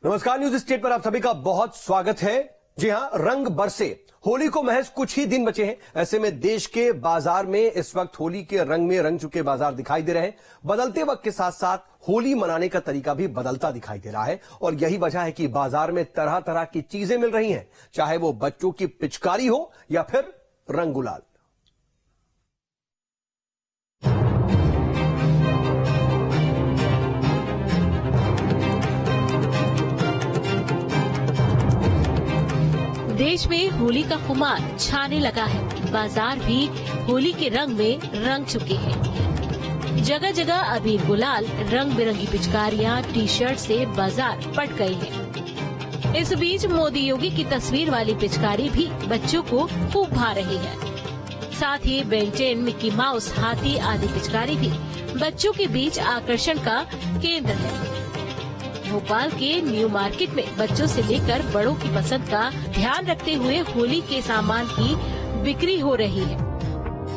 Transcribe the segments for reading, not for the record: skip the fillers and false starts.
नमस्कार, news state पर आप सभी का बहुत स्वागत है। जी हां, रंग बरसे, होली को महज कुछ ही दिन बचे हैं। ऐसे में देश के बाजार में इस वक्त होली के रंग में रंग चुके बाजार दिखाई दे रहे हैं। बदलते वक्त के साथ साथ होली मनाने का तरीका भी बदलता दिखाई दे रहा है और यही वजह है कि बाजार में तरह तरह की चीजें मिल रही हैं, चाहे वो बच्चों की पिचकारी हो या फिर रंग गुलाल। देश में होली का खुमार छाने लगा है। बाजार भी होली के रंग में रंग चुके हैं। जगह जगह अबीर गुलाल, रंग बिरंगी पिचकारियां, टी शर्ट से बाजार पट गए हैं। इस बीच मोदी योगी की तस्वीर वाली पिचकारी भी बच्चों को खूब भा रही है। साथ ही बेंटेन, मिक्की माउस, हाथी आदि पिचकारी भी बच्चों के बीच आकर्षण का केंद्र है। भोपाल के न्यू मार्केट में बच्चों से लेकर बड़ों की पसंद का ध्यान रखते हुए होली के सामान की बिक्री हो रही है।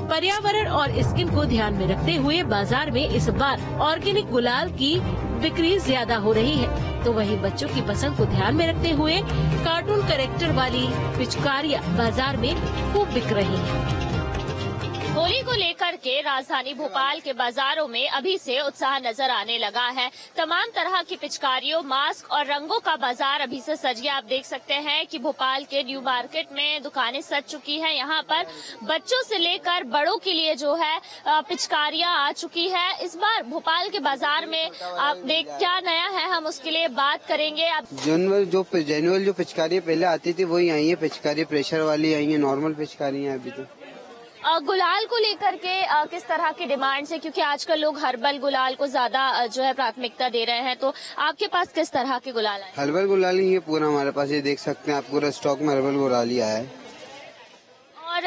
पर्यावरण और स्किन को ध्यान में रखते हुए बाजार में इस बार ऑर्गेनिक गुलाल की बिक्री ज्यादा हो रही है, तो वहीं बच्चों की पसंद को ध्यान में रखते हुए कार्टून कैरेक्टर वाली पिचकारियां बाजार में खूब बिक रही हैं। होली को लेकर के राजधानी भोपाल के बाजारों में अभी से उत्साह नजर आने लगा है। तमाम तरह की पिचकारियों, मास्क और रंगों का बाजार अभी से सज गया। आप देख सकते हैं कि भोपाल के न्यू मार्केट में दुकानें सज चुकी हैं। यहाँ पर बच्चों से लेकर बड़ों के लिए जो है पिचकारियां आ चुकी है। इस बार भोपाल के बाजार में आप देख क्या नया है, हम उसके लिए बात करेंगे। जेनुअल जो पिचकारी पहले आती थी वही आई है। पिचकारी प्रेशर वाली आई है, नॉर्मल पिचकारी है अभी तो। गुलाल को लेकर के किस तरह की डिमांड है, क्योंकि आजकल लोग हर्बल गुलाल को ज्यादा जो है प्राथमिकता दे रहे हैं, तो आपके पास किस तरह के गुलाल है? हर्बल गुलाल ही है पूरा हमारे पास, ये देख सकते हैं आप, पूरा स्टॉक में हर्बल गुलाल ही आया है।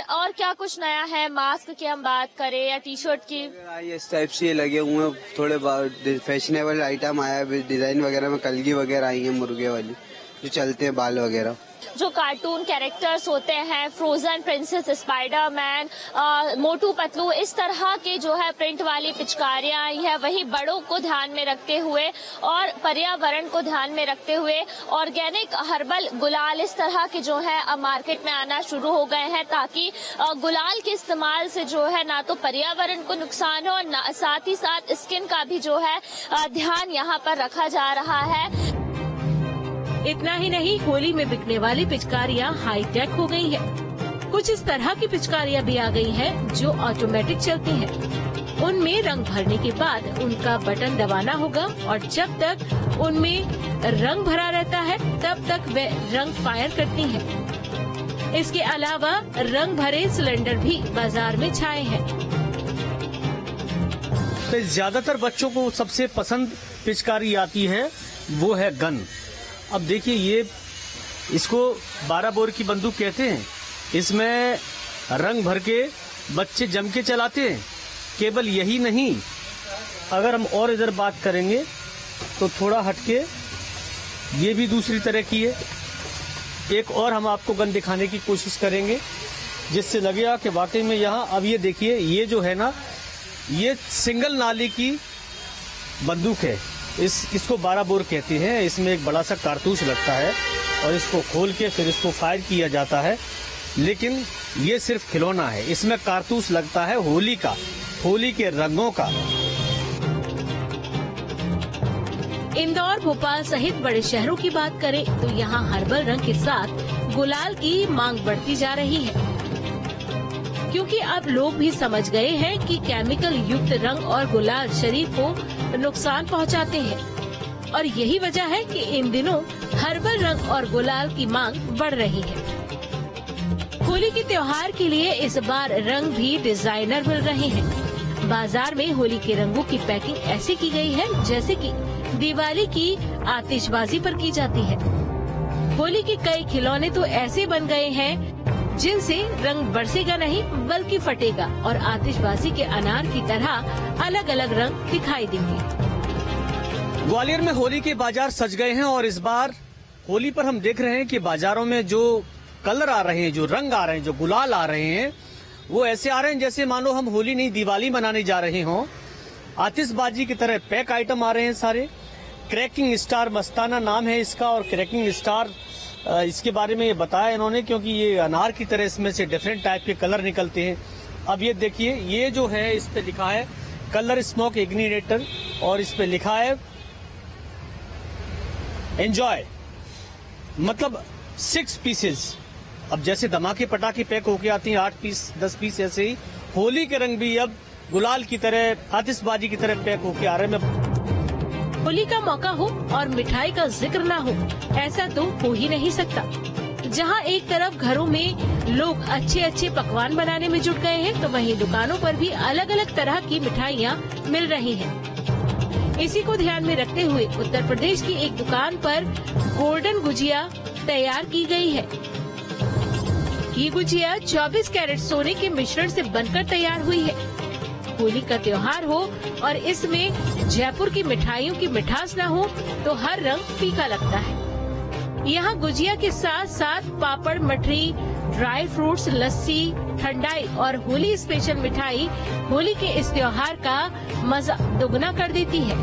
और क्या कुछ नया है? मास्क की हम बात करें या टी शर्ट की? इस टाइप से ये लगे हुए हैं, थोड़े फैशनेबल आइटम आया है, डिजाइन वगैरह में कलगी वगैरह आई है, मुर्गे वाली जो चलते हैं, बाल वगैरह। जो कार्टून कैरेक्टर्स होते हैं, frozen princess, Spiderman, Motu Patlu, इस तरह के जो है प्रिंट वाली पिचकारियां आई है। वही बड़ों को ध्यान में रखते हुए और पर्यावरण को ध्यान में रखते हुए ऑर्गेनिक हर्बल गुलाल इस तरह के जो है अब मार्केट में आना शुरू हो गए हैं, ताकि गुलाल के इस्तेमाल से जो है ना तो पर्यावरण को नुकसान हो, साथ ही साथ स्किन का भी जो है ध्यान यहाँ पर रखा जा रहा है। इतना ही नहीं, होली में बिकने वाली पिचकारियां हाईटेक हो गई हैं। कुछ इस तरह की पिचकारियां भी आ गई हैं जो ऑटोमेटिक चलती हैं। उनमें रंग भरने के बाद उनका बटन दबाना होगा और जब तक उनमें रंग भरा रहता है तब तक वे रंग फायर करती हैं। इसके अलावा रंग भरे सिलेंडर भी बाजार में छाए हैं। तो ज्यादातर बच्चों को सबसे पसंद पिचकारी आती है वो है गन। अब देखिए, ये इसको 12 बोर की बंदूक कहते हैं। इसमें रंग भर के बच्चे जम के चलाते हैं। केवल यही नहीं, अगर हम और इधर बात करेंगे तो थोड़ा हटके ये भी दूसरी तरह की है। एक और हम आपको गन दिखाने की कोशिश करेंगे जिससे लगेगा कि वाकई में यहाँ, अब ये देखिए, ये जो है ना, ये सिंगल नाली की बंदूक है। इसको 12 बोर कहते हैं। इसमें एक बड़ा सा कारतूस लगता है और इसको खोल के फिर इसको फायर किया जाता है। लेकिन ये सिर्फ खिलौना है, इसमें कारतूस लगता है होली का, होली के रंगों का। इंदौर, भोपाल सहित बड़े शहरों की बात करें तो यहाँ हर्बल रंग के साथ गुलाल की मांग बढ़ती जा रही है, क्योंकि अब लोग भी समझ गए हैं कि केमिकल युक्त रंग और गुलाल शरीर को नुकसान पहुंचाते हैं और यही वजह है कि इन दिनों हर्बल रंग और गुलाल की मांग बढ़ रही है। होली के त्योहार के लिए इस बार रंग भी डिजाइनर मिल रहे हैं। बाजार में होली के रंगों की पैकिंग ऐसी की गई है जैसे कि दिवाली की आतिशबाजी पर की जाती है। होली के कई खिलौने तो ऐसे बन गए हैं जिनसे रंग बरसेगा नहीं बल्कि फटेगा और आतिशबाजी के अनार की तरह अलग अलग रंग दिखाई देंगे। ग्वालियर में होली के बाजार सज गए हैं और इस बार होली पर हम देख रहे हैं कि बाजारों में जो कलर आ रहे हैं, जो रंग आ रहे हैं, जो गुलाल आ रहे हैं, वो ऐसे आ रहे हैं जैसे मानो हम होली नहीं दिवाली मनाने जा रहे हों। आतिशबाजी की तरह पैक आइटम आ रहे हैं सारे। क्रैकिंग स्टार मस्ताना नाम है इसका, और क्रैकिंग स्टार इसके बारे में ये बताया इन्होंने क्योंकि ये अनार की तरह इसमें से डिफरेंट टाइप के कलर निकलते हैं। अब ये देखिए, ये जो है इस पे लिखा है कलर स्मोक इग्निटेटर और इस पे लिखा है एंजॉय, मतलब 6 पीसेस। अब जैसे धमाके पटाखे पैक होके आती हैं 8 पीस 10 पीस, ऐसे ही होली के रंग भी अब गुलाल की तरह आतिशबाजी की तरह पैक होके आ रहे हैं। होली का मौका हो और मिठाई का जिक्र ना हो, ऐसा तो हो ही नहीं सकता। जहां एक तरफ घरों में लोग अच्छे अच्छे पकवान बनाने में जुट गए हैं, तो वहीं दुकानों पर भी अलग अलग तरह की मिठाइयां मिल रही हैं। इसी को ध्यान में रखते हुए उत्तर प्रदेश की एक दुकान पर गोल्डन गुजिया तैयार की गई है। ये गुजिया 24 कैरेट सोने के मिश्रण से बनकर तैयार हुई है। होली का त्योहार हो और इसमें जयपुर की मिठाइयों की मिठास न हो तो हर रंग फीका लगता है। यहाँ गुजिया के साथ साथ पापड़, मठरी, ड्राई फ्रूट्स, लस्सी, ठंडाई और होली स्पेशल मिठाई होली के इस त्योहार का मजा दोगुना कर देती है।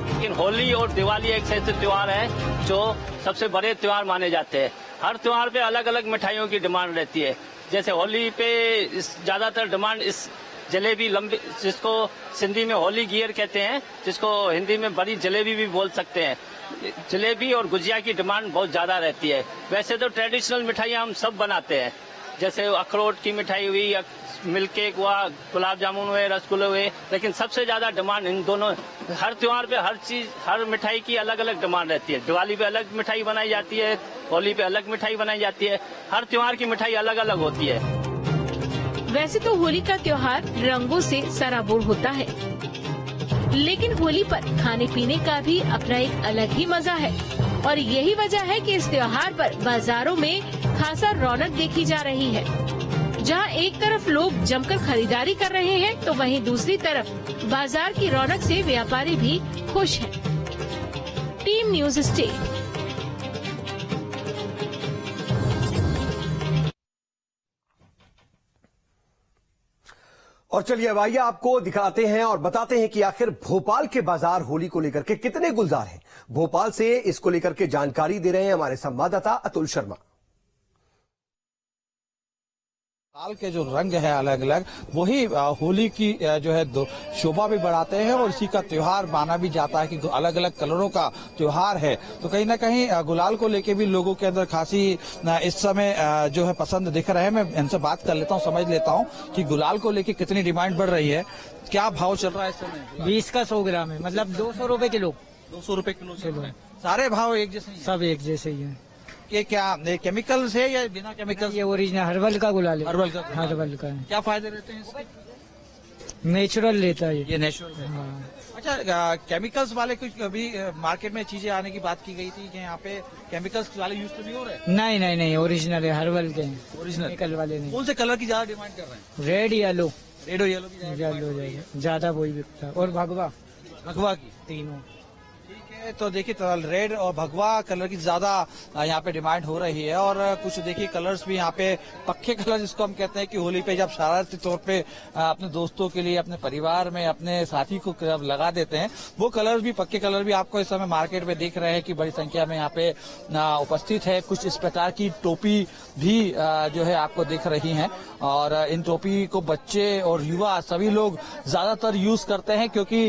लेकिन होली और दिवाली एक ऐसे त्योहार है जो सबसे बड़े त्योहार माने जाते हैं। हर त्योहार पे अलग अलग मिठाइयों की डिमांड रहती है। जैसे होली पे ज्यादातर डिमांड इस जलेबी लंबी, जिसको सिंधी में होली गियर कहते हैं, जिसको हिंदी में बड़ी जलेबी भी बोल सकते हैं, जलेबी और गुजिया की डिमांड बहुत ज्यादा रहती है। वैसे तो ट्रेडिशनल मिठाइयाँ हम सब बनाते हैं, जैसे अखरोट की मिठाई हुई, मिल्क केक हुआ, गुलाब जामुन हुए, रसगुल्ले हुए, लेकिन सबसे ज्यादा डिमांड इन दोनों। हर त्योहार पे हर चीज, हर मिठाई की अलग अलग डिमांड रहती है। दिवाली पे अलग मिठाई बनाई जाती है, होली पे अलग मिठाई बनाई जाती है। हर त्योहार की मिठाई अलग अलग होती है। वैसे तो होली का त्योहार रंगों से सराबोर होता है, लेकिन होली पर खाने पीने का भी अपना एक अलग ही मजा है। और यही वजह है कि इस त्योहार पर बाजारों में खासा रौनक देखी जा रही है। जहां एक तरफ लोग जमकर खरीदारी कर रहे हैं, तो वहीं दूसरी तरफ बाजार की रौनक से व्यापारी भी खुश हैं। Team news state. और चलिए अब आइए आपको दिखाते हैं और बताते हैं कि आखिर भोपाल के बाजार होली को लेकर के कितने गुलजार हैं। भोपाल से इसको लेकर के जानकारी दे रहे हैं हमारे संवाददाता अतुल शर्मा। साल के जो रंग है अलग अलग, वही होली की जो है शोभा भी बढ़ाते हैं और इसी का त्योहार माना भी जाता है कि अलग अलग कलरों का त्योहार है। तो कहीं ना कहीं गुलाल को लेके भी लोगों के अंदर खासी इस समय जो है पसंद दिख रहे हैं। मैं इनसे बात कर लेता हूँ, समझ लेता हूँ कि गुलाल को लेके कितनी डिमांड बढ़ रही है, क्या भाव चल रहा है इस समय? 20 का 100 ग्राम है, मतलब 200 रुपए किलो। 200 रुपए किलो चल रहा है। सारे भाव एक जैसे? सब एक जैसे ही है। ये क्या केमिकल से या बिना केमिकल? ये ओरिजिनल हर्बल का गुलाल है। हर्बल का? हर्बल का है। क्या फायदे रहते हैं इसके? नेचुरल लेता है ये नेचुरल है। हाँ। अच्छा, केमिकल्स वाले कुछ अभी मार्केट में चीजें आने की बात की गई थी कि यहाँ पे केमिकल्स वाले यूज तो नहीं हो रहे? नहीं, ओरिजिनल है, हर्बल के हैं, ओरिजिनल केमिकल वाले नहीं। कौन से कलर की ज्यादा डिमांड कर रहे हैं? Red yellow. रेड और येलो की ज्यादा वही बिकता है, और भगवा की तीनों। तो देखिए रेड और भगवा कलर की ज्यादा यहाँ पे डिमांड हो रही है। और कुछ देखिए कलर्स भी यहाँ पे पक्के कलर जिसको हम कहते हैं कि होली पे जब शरारती तौर पे अपने दोस्तों के लिए, अपने परिवार में, अपने साथी को जब लगा देते हैं, वो कलर्स भी, पक्के कलर भी आपको इस समय मार्केट में देख रहे हैं कि बड़ी संख्या में यहाँ पे उपस्थित है। कुछ इस प्रकार की टोपी भी जो है आपको दिख रही है और इन टोपी को बच्चे और युवा सभी लोग ज्यादातर यूज करते हैं क्योंकि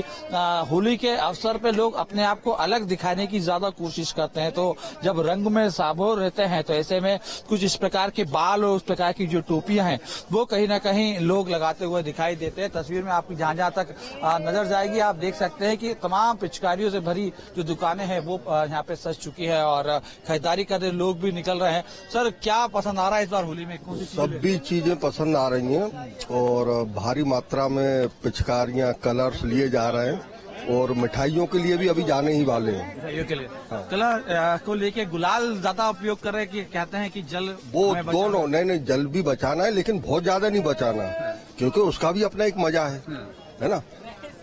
होली के अवसर पे लोग अपने आप को अलग दिखाने की ज्यादा कोशिश करते हैं। तो जब रंग में साबोर रहते हैं तो ऐसे में कुछ इस प्रकार के बाल और उस प्रकार की जो टोपियां हैं वो कहीं ना कहीं लोग लगाते हुए दिखाई देते हैं। तस्वीर में आपकी जहां तक नजर जाएगी आप देख सकते हैं कि तमाम पिचकारियों से भरी जो दुकानें हैं वो यहाँ पे सज चुकी है और खरीदारी करने लोग भी निकल रहे हैं। सर, क्या पसंद आ रहा है इस बार होली में? कौन सी सभी चीजें पसंद आ रही हैं और भारी मात्रा में पिचकारियां, कलर्स लिए जा रहे हैं और मिठाइयों के लिए भी अभी जाने ही वाले हैं। मिठाइयों के लिए कलर को लेके गुलाल ज्यादा उपयोग कर रहे हैं कि कहते हैं कि जल वो दोनों? नहीं, जल भी बचाना है लेकिन बहुत ज्यादा नहीं बचाना है क्योंकि उसका भी अपना एक मजा है ना।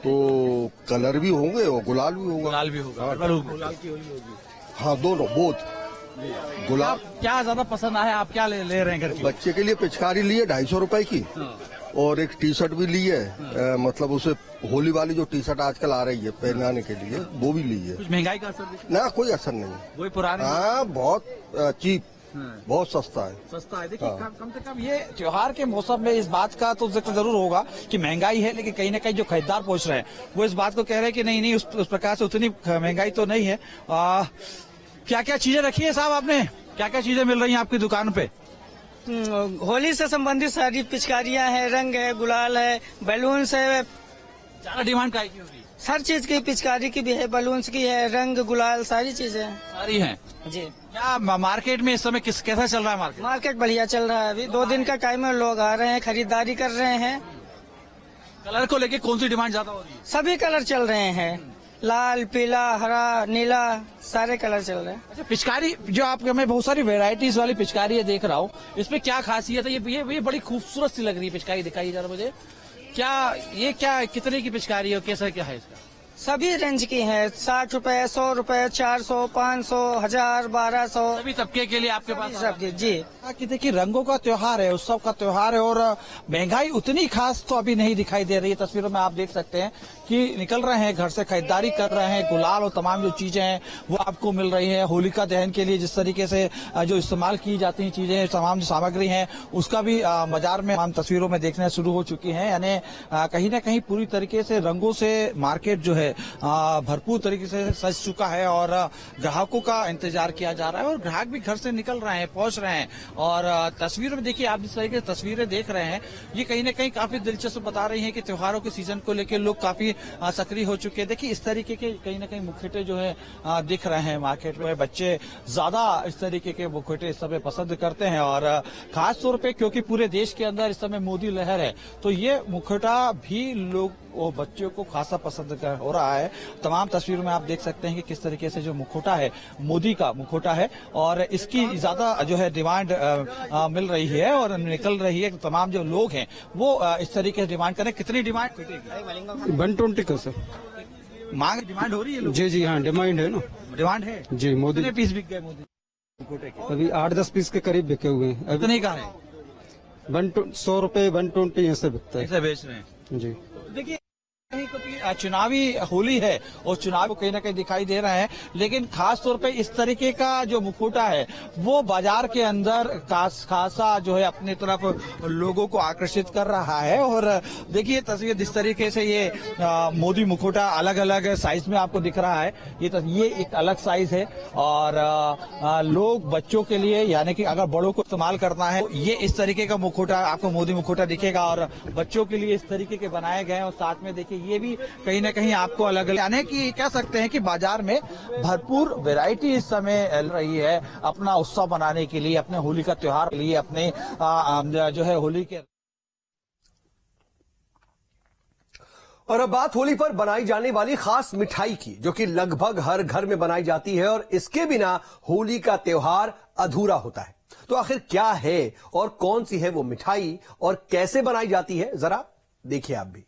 तो कलर भी होंगे और गुलाल भी होगा। गुलाल भी होगा, गुलाल की होली होगी। हाँ, दोनों, बोथ। गुलाल क्या ज्यादा पसंद आया? आप क्या ले रहे हैं घर के? बच्चे के लिए पिचकारी लिए 250 रुपए की और एक टी शर्ट भी ली है, मतलब उसे होली वाली जो टी शर्ट आजकल आ रही है पहनाने के लिए वो भी ली है। कुछ महंगाई का असर दिखा? ना, कोई असर नहीं। वही पुराने? हाँ, बहुत चीप, बहुत सस्ता है। सस्ता है। देखिए कम से कम ये त्योहार के मौसम में इस बात का तो जिक्र जरूर होगा कि महंगाई है, लेकिन कहीं ना कहीं जो खरीदार पहुंच रहे हैं वो इस बात को कह रहे हैं कि नहीं उस प्रकार से उतनी महंगाई तो नहीं है। क्या क्या चीजें रखी है साहब आपने? क्या क्या चीजें मिल रही हैं आपकी दुकान पे? होली से संबंधित सारी पिचकारियां हैं, रंग है, गुलाल है, बैलून्स है। ज्यादा डिमांड काय की हो रही है? हर चीज की, पिचकारी की भी है, बैलून्स की है, रंग गुलाल सारी चीजें सारी हैं जी। क्या मार्केट में इस समय कैसा चल रहा है? मार्केट बढ़िया चल रहा है। अभी 2 दिन का टाइम है, लोग आ रहे हैं, खरीदारी कर रहे हैं। कलर को लेके कौन सी डिमांड ज्यादा हो रही है? सभी कलर चल रहे हैं, लाल, पीला, हरा, नीला, सारे कलर चल रहे हैं। अच्छा, पिचकारी जो आप मैं बहुत सारी वेराइटीज वाली पिचकारी है देख रहा हूँ, इसमें क्या खासियत है? ये बड़ी खूबसूरत सी लग रही है पिचकारी, दिखाई जरा मुझे। क्या कितने की पिचकारी है, कैसा क्या है इसका? सभी रेंज की हैं, 60 रुपए, 100 रुपए, 400, 500, 1000, 1200। सभी तबके के लिए आपके पास सबके जी। कि देखिए रंगों का त्योहार है, उत्सव का त्योहार है और महंगाई उतनी खास तो अभी नहीं दिखाई दे रही है। तस्वीरों में आप देख सकते हैं कि निकल रहे हैं घर से, खरीदारी कर रहे हैं, गुलाल और तमाम जो चीजें हैं वो आपको मिल रही है। होलिका दहन के लिए जिस तरीके से जो इस्तेमाल की जाती हैं चीजें, तमाम जो सामग्री है उसका भी बाजार में हम तस्वीरों में देखने शुरू हो चुकी है। यानी कहीं ना कहीं पूरी तरीके से रंगों से मार्केट जो है भरपूर तरीके से सज चुका है और ग्राहकों का इंतजार किया जा रहा है और ग्राहक भी घर से निकल रहे हैं, पहुंच रहे हैं। और तस्वीरों में देखिए, आप जिस तरीके से तस्वीरें देख रहे हैं ये कहीं ना कहीं काफी दिलचस्प बता रही हैं कि त्योहारों के सीजन को लेकर लोग काफी सक्रिय हो चुके हैं। देखिए इस तरीके के कहीं ना कहीं मुखौटे जो है दिख रहे हैं मार्केट में। बच्चे ज्यादा इस तरीके के मुखौटे इस समय पसंद करते हैं और खास तौर पे क्योंकि पूरे देश के अंदर इस समय मोदी लहर है तो ये मुखौटा भी लोग वो बच्चों को खासा पसंद हो रहा है। तमाम तस्वीरों में आप देख सकते हैं कि किस तरीके से जो मुखौटा है मोदी का मुखौटा है और इसकी ज्यादा जो है डिमांड मिल रही है और निकल रही है। तमाम जो लोग हैं वो इस तरीके से डिमांड करें। कितनी डिमांड? 120 का सर मांग डिमांड हो रही है? जी जी हाँ, डिमांड है ना, डिमांड है जी। मोदी ने पीस बिक गए मोदी मुखौटे के? अभी 8-10 पीस के करीब बिके हुए हैं। अभी नहीं कहा है? 100 रुपए 120 ऐसे बिकता है, ऐसे बेच रहे हैं जी। देखिए चुनावी होली है और चुनाव कहीं ना कहीं दिखाई दे रहा है, लेकिन खास तौर पे इस तरीके का जो मुखौटा है वो बाजार के अंदर खासा जो है अपनी तरफ लोगों को आकर्षित कर रहा है। और देखिए तस्वीर जिस तरीके से ये मोदी मुखौटा अलग अलग साइज में आपको दिख रहा है, ये एक अलग साइज है और लोग बच्चों के लिए यानी कि अगर बड़ों को इस्तेमाल करना है ये इस तरीके का मुखौटा आपको मोदी मुखौटा दिखेगा और बच्चों के लिए इस तरीके के बनाए गए हैं। और साथ में देखिए ये भी कहीं ना कहीं आपको अलग अलग यानी कि कह सकते हैं कि बाजार में भरपूर वैरायटी इस समय मिल रही है अपना उत्सव मनाने के लिए, अपने होली का त्योहार के लिए, अपने जो है होली के। और अब बात होली पर बनाई जाने वाली खास मिठाई की, जो कि लगभग हर घर में बनाई जाती है और इसके बिना होली का त्योहार अधूरा होता है। तो आखिर क्या है और कौन सी है वो मिठाई और कैसे बनाई जाती है, जरा देखिए आप भी।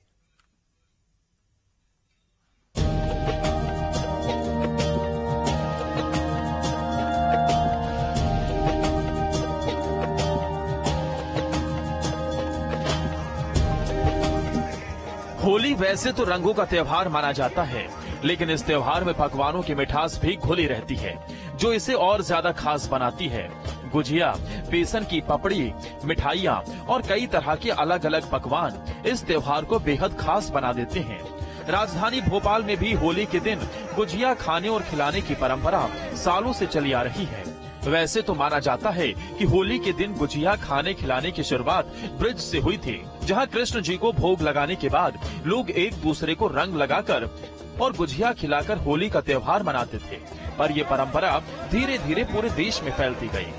होली वैसे तो रंगों का त्योहार माना जाता है, लेकिन इस त्योहार में पकवानों की मिठास भी घुली रहती है जो इसे और ज्यादा खास बनाती है। गुजिया, बेसन की पपड़ी, मिठाइयाँ और कई तरह के अलग अलग पकवान इस त्योहार को बेहद खास बना देते हैं। राजधानी भोपाल में भी होली के दिन गुजिया खाने और खिलाने की परंपरा सालों से चली आ रही है। वैसे तो माना जाता है कि होली के दिन गुजिया खाने खिलाने की शुरुआत ब्रिज से हुई थी, जहां कृष्ण जी को भोग लगाने के बाद लोग एक दूसरे को रंग लगाकर और गुजिया खिलाकर होली का त्योहार मनाते थे। पर ये परंपरा धीरे धीरे पूरे देश में फैलती गई।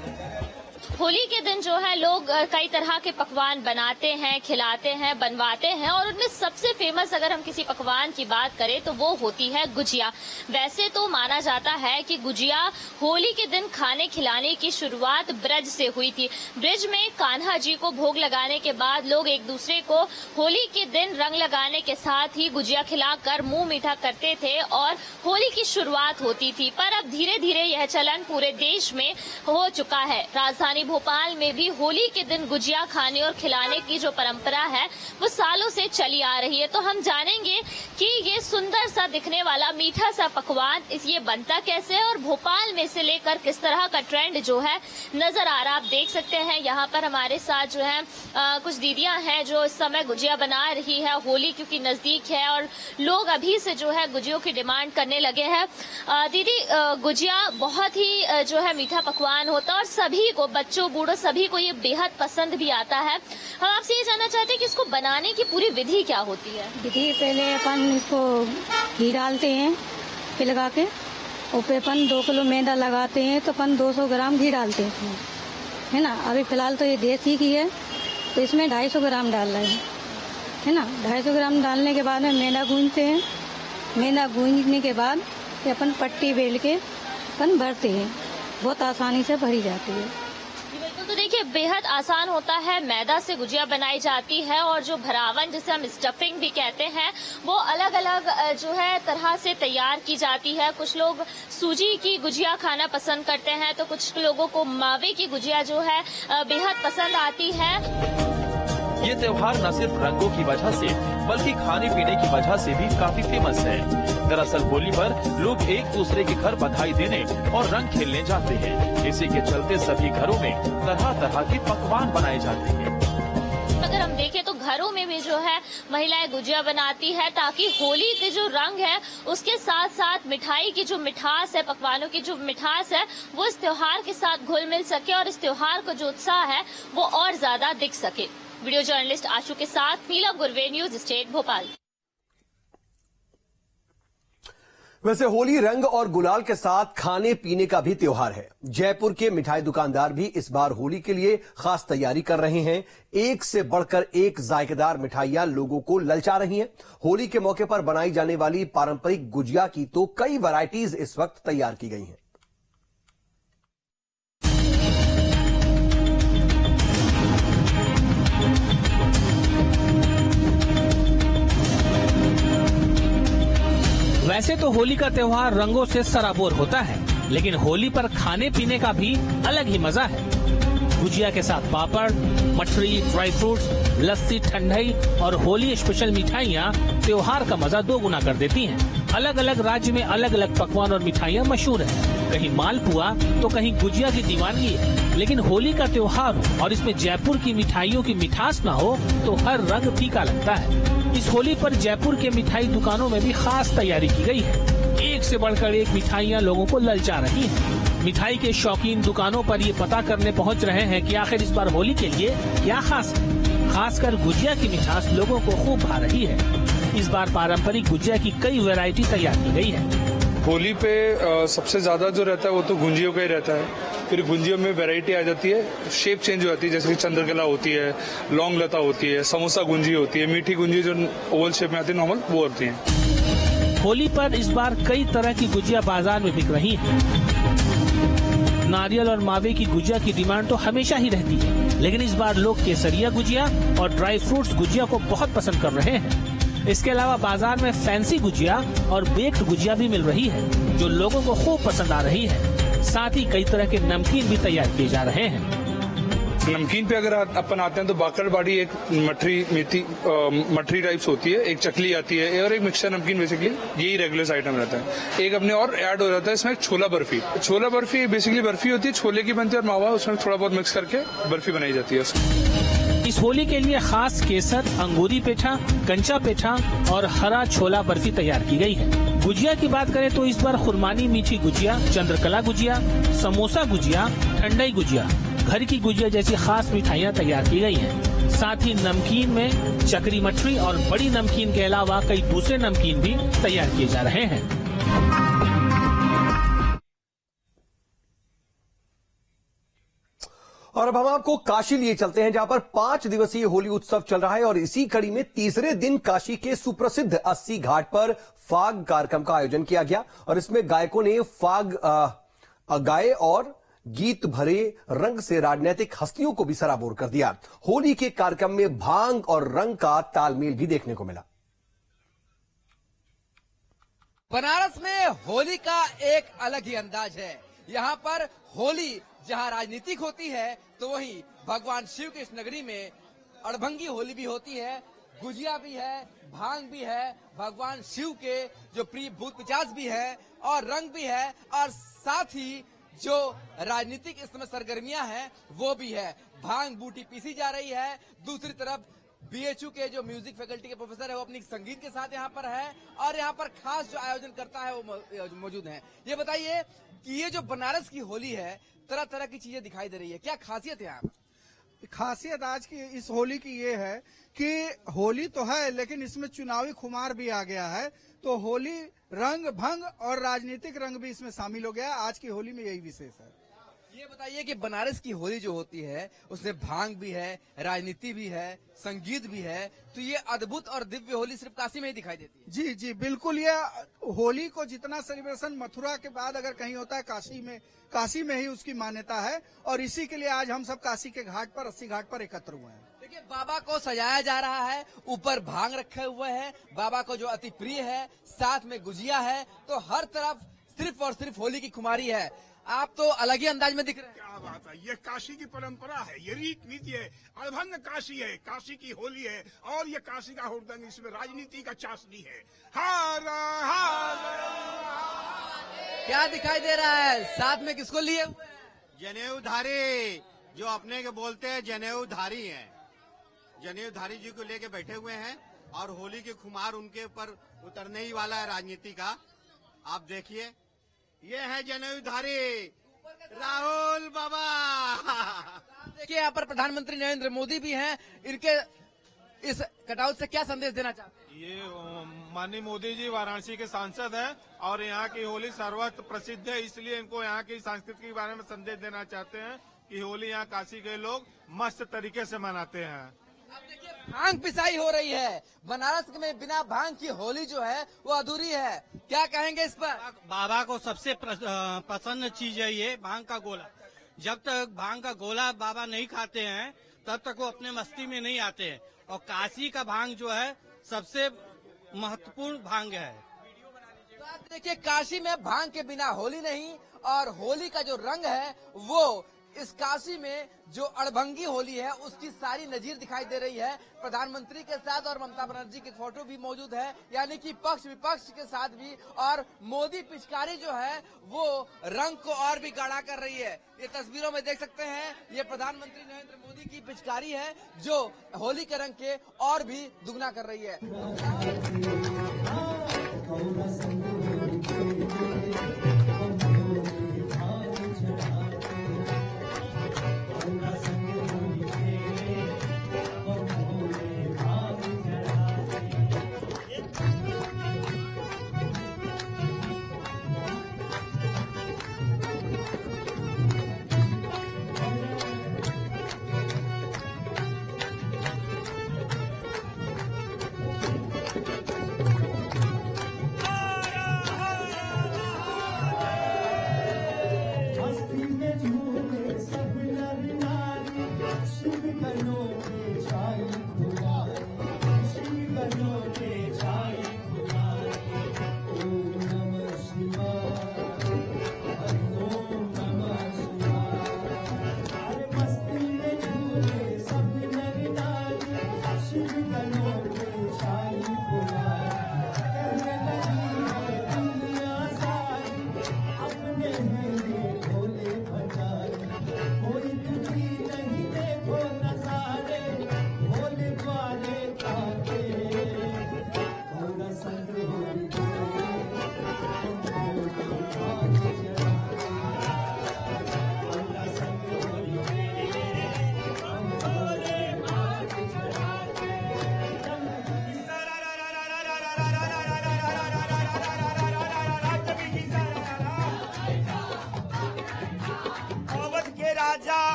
होली के दिन जो है लोग कई तरह के पकवान बनाते हैं, खिलाते हैं, बनवाते हैं और उनमें सबसे फेमस अगर हम किसी पकवान की बात करें तो वो होती है गुजिया। वैसे तो माना जाता है कि गुजिया होली के दिन खाने खिलाने की शुरुआत ब्रज से हुई थी। ब्रज में कान्हा जी को भोग लगाने के बाद लोग एक दूसरे को होली के दिन रंग लगाने के साथ ही गुजिया खिलाकर मुंह मीठा करते थे और होली की शुरुआत होती थी। पर अब धीरे धीरे यह चलन पूरे देश में हो चुका है। राजधानी राजधानी भोपाल में भी होली के दिन गुजिया खाने और खिलाने की जो परंपरा है वो सालों से चली आ रही है। तो हम जानेंगे कि ये सुंदर सा दिखने वाला मीठा सा पकवान ये बनता कैसे है और भोपाल में से लेकर किस तरह का ट्रेंड जो है नजर आ रहा। आप देख सकते हैं यहाँ पर हमारे साथ जो है कुछ दीदियां हैं जो इस समय गुजिया बना रही है। होली क्योंकि नजदीक है और लोग अभी से जो है गुजियों की डिमांड करने लगे हैं। दीदी, गुजिया बहुत ही जो है मीठा पकवान होता है और सभी को, बच्चों बूढ़ों सभी को ये बेहद पसंद भी आता है। हम आपसे ये जानना चाहते हैं कि इसको बनाने की पूरी विधि क्या होती है? विधि, पहले अपन इसको घी डालते हैं पिलगा के, और पे अपन 2 किलो मैदा लगाते हैं तो अपन 200 ग्राम घी डालते हैं इसमें, है ना। अभी फिलहाल तो ये देसी घी है तो इसमें 250 ग्राम डाल रहे हैं, है ना। 250 ग्राम डालने के बाद में मैदा गूंथते हैं। मैदा गूंथने के बाद अपन पट्टी बेल के अपन भरते हैं, बहुत आसानी से भरी जाती है। बिल्कुल, तो देखिए बेहद आसान होता है। मैदा से गुजिया बनाई जाती है और जो भरावन जिसे हम स्टफिंग भी कहते हैं वो अलग अलग जो है तरह से तैयार की जाती है। कुछ लोग सूजी की गुजिया खाना पसंद करते हैं तो कुछ लोगों को मावे की गुजिया जो है बेहद पसंद आती है। ये त्योहार न सिर्फ रंगों की वजह से बल्कि खाने पीने की वजह से भी काफी फेमस है। दरअसल होली पर लोग एक दूसरे के घर बधाई देने और रंग खेलने जाते हैं। इसी के चलते सभी घरों में तरह तरह के पकवान बनाए जाते हैं। अगर हम देखें तो घरों में भी जो है महिलाएं गुजिया बनाती है ताकि होली के जो रंग है उसके साथ साथ मिठाई की जो मिठास है, पकवानों की जो मिठास है वो इस त्योहार के साथ घुल मिल सके और इस त्योहार का जो उत्साह है वो और ज्यादा दिख सके। वीडियो जर्नलिस्ट आशु के साथ नीलम गुरवे, न्यूज स्टेट भोपाल। वैसे होली रंग और गुलाल के साथ खाने पीने का भी त्योहार है। जयपुर के मिठाई दुकानदार भी इस बार होली के लिए खास तैयारी कर रहे हैं। एक से बढ़कर एक जायकेदार मिठाइयां लोगों को ललचा रही हैं। होली के मौके पर बनाई जाने वाली पारंपरिक गुजिया की तो कई वैरायटीज इस वक्त तैयार की गई हैं। वैसे तो होली का त्योहार रंगों से सराबोर होता है, लेकिन होली पर खाने पीने का भी अलग ही मजा है। गुजिया के साथ पापड़, मठरी, ड्राई फ्रूट्स, लस्सी, ठंडाई और होली स्पेशल मिठाइयाँ त्योहार का मजा 2 गुना कर देती हैं। अलग अलग राज्य में अलग अलग पकवान और मिठाइयाँ मशहूर हैं। कहीं मालपुआ तो कहीं गुजिया की दीवानगी है, लेकिन होली का त्योहार और इसमें जयपुर की मिठाइयों की मिठास न हो तो हर रंग फीका लगता है। इस होली पर जयपुर के मिठाई दुकानों में भी खास तैयारी की गई है। एक से बढ़कर एक मिठाइयाँ लोगों को ललचा रही हैं। मिठाई के शौकीन दुकानों पर ये पता करने पहुंच रहे हैं कि आखिर इस बार होली के लिए क्या खास है। खासकर गुजिया की मिठास लोगों को खूब भा रही है। इस बार पारंपरिक गुजिया की कई वैरायटी तैयार की गई है। होली पे सबसे ज्यादा जो रहता है वो तो गुंजियों का ही रहता है। फिर गुंजियों में वैरायटी आ जाती है, शेप चेंज हो जाती है, जैसे कि चंद्रकला होती है, लौंग लता होती है, समोसा गुंजी होती है, मीठी गुंजी जो ओवल शेप में आती है नॉर्मल वो होती है। होली पर इस बार कई तरह की गुजिया बाजार में बिक रही है। नारियल और मावे की गुजिया की डिमांड तो हमेशा ही रहती है, लेकिन इस बार लोग केसरिया गुजिया और ड्राई फ्रूट्स गुजिया को बहुत पसंद कर रहे हैं। इसके अलावा बाजार में फैंसी गुजिया और बेक्ड गुजिया भी मिल रही है जो लोगों को खूब पसंद आ रही है। साथ ही कई तरह के नमकीन भी तैयार किए जा रहे हैं। नमकीन पे अगर अपन आते हैं तो बाकरवाड़ी एक मठरी टाइप्स होती है, एक चकली आती है और एक मिक्सचर नमकीन, बेसिकली यही रेगुलर आइटम रहता है। एक अपने और ऐड हो जाता है इसमें छोला बर्फी। छोला बर्फी बेसिकली बर्फी होती है, छोले की बनती है और मावा उसमें थोड़ा बहुत मिक्स करके बर्फी बनाई जाती है उसमें। इस होली के लिए खास केसर, अंगूरी पेठा, कंचा पेठा और हरा छोला बर्फी तैयार की गई है। गुजिया की बात करें तो इस बार खुरमानी मीठी गुजिया, चंद्रकला गुजिया, समोसा गुजिया, ठंडाई गुजिया, घर की गुजिया जैसी खास मिठाइयाँ तैयार की गई हैं। साथ ही नमकीन में चकरी मठरी और बड़ी नमकीन के अलावा कई दूसरे नमकीन भी तैयार किए जा रहे हैं। और अब हम आपको काशी लिए चलते हैं, जहां पर 5 दिवसीय होली उत्सव चल रहा है और इसी कड़ी में तीसरे दिन काशी के सुप्रसिद्ध 80 घाट पर फाग कार्यक्रम का आयोजन किया गया और इसमें गायकों ने फाग गाए और गीत भरे रंग से राजनीतिक हस्तियों को भी सराबोर कर दिया। होली के कार्यक्रम में भांग और रंग का तालमेल भी देखने को मिला। बनारस में होली का एक अलग ही अंदाज है। यहाँ पर होली जहाँ राजनीतिक होती है तो वहीं भगवान शिव के इस नगरी में अड़भंगी होली भी होती है, गुजिया भी है, भांग भी है, भगवान शिव के जो प्रिय भूत पिशाच भी है और रंग भी है, और साथ ही जो राजनीतिक इस समय सरगर्मियां हैं वो भी है। भांग बूटी पीसी जा रही है, दूसरी तरफ बीएचयू के जो म्यूजिक फैकल्टी के प्रोफेसर है वो अपनी संगीत के साथ यहाँ पर है, और यहाँ पर खास जो आयोजन करता है वो मौजूद है। ये बताइए कि ये जो बनारस की होली है, तरह तरह की चीजें दिखाई दे रही है, क्या खासियत है यहाँ पर? खासियत आज की इस होली की ये है कि होली तो है लेकिन इसमें चुनावी खुमार भी आ गया है, तो होली रंग भंग और राजनीतिक रंग भी इसमें शामिल हो गया है। आज की होली में यही विशेष है। ये बताइए कि बनारस की होली जो होती है उसमें भांग भी है, राजनीति भी है, संगीत भी है, तो ये अद्भुत और दिव्य होली सिर्फ काशी में ही दिखाई देती है। जी जी बिल्कुल, ये होली को जितना सेलिब्रेशन मथुरा के बाद अगर कहीं होता है काशी में ही उसकी मान्यता है, और इसी के लिए आज हम सब काशी के घाट पर, अस्सी घाट पर एकत्र हुए हैं। देखिए बाबा को सजाया जा रहा है, ऊपर भांग रखे हुए हैं, बाबा को जो अति प्रिय है, साथ में गुजिया है, तो हर तरफ सिर्फ और सिर्फ होली की खुमारी है। आप तो अलग ही अंदाज में दिख रहे हैं। क्या बात है, ये काशी की परंपरा है, ये रीत नीति है, अड़भंग काशी है, काशी की होली है, और ये काशी का हुड़दंग, इसमें राजनीति का चाशनी है। हार क्या दिखाई दे रहा है, साथ में किसको लिए हुए? जनेऊधारी, जो अपने के बोलते हैं जनेऊधारी हैं, जनेऊधारी जी को लेके बैठे हुए हैं, और होली के खुमार उनके ऊपर उतरने ही वाला है राजनीति का। आप देखिए, ये है जनेऊधारी राहुल बाबा। देखिए यहाँ पर प्रधानमंत्री नरेंद्र मोदी भी हैं, इनके इस कटआउट से क्या संदेश देना चाहते हैं? ये माननीय मोदी जी वाराणसी के सांसद हैं और यहाँ की होली सर्वत्र प्रसिद्ध है, इसलिए इनको यहाँ की संस्कृति के बारे में संदेश देना चाहते हैं कि होली यहाँ काशी के लोग मस्त तरीके से मनाते हैं। अब देखिए भांग पिसाई हो रही है, बनारस में बिना भांग की होली जो है वो अधूरी है, क्या कहेंगे इस पर? बाबा को सबसे पसंद चीज है ये भांग का गोला। जब तक भांग का गोला बाबा नहीं खाते हैं तब तक वो अपने मस्ती में नहीं आते हैं, और काशी का भांग जो है सबसे महत्वपूर्ण भांग है। तो आप देखिए काशी में भांग के बिना होली नहीं, और होली का जो रंग है वो इस काशी में जो अड़भंगी होली है उसकी सारी नजीर दिखाई दे रही है। प्रधानमंत्री के साथ और ममता बनर्जी की फोटो भी मौजूद है, यानी कि पक्ष विपक्ष के साथ भी, और मोदी पिचकारी जो है वो रंग को और भी गाढ़ा कर रही है। ये तस्वीरों में देख सकते हैं, ये प्रधानमंत्री नरेंद्र मोदी की पिचकारी है जो होली के रंग के और भी दुगना कर रही है।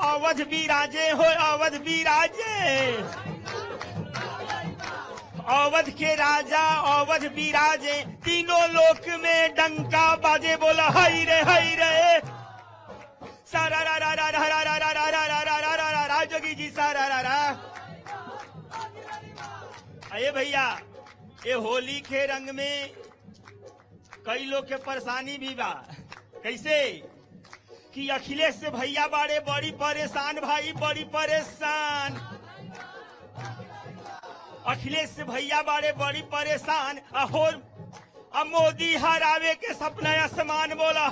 अवध विराजे हो अवध विराजे, अवध के राजा अवध विराजे, तीनों लोक में डंका बाजे, बोला हई रे सारा रा रा रा रा रा रा रा रा रा रा रा रा रा रा रा जोगी जी सारा रा रा। अरे भैया ये होली के रंग में कई लोग के परेशानी भी बा। कैसे? कि अखिलेश भैया बाड़े बड़ी परेशान भाई, बड़ी परेशान। अखिलेश भैया बाड़े बड़ी परेशान। अब मोदी हरावे के सपना आसमान बोला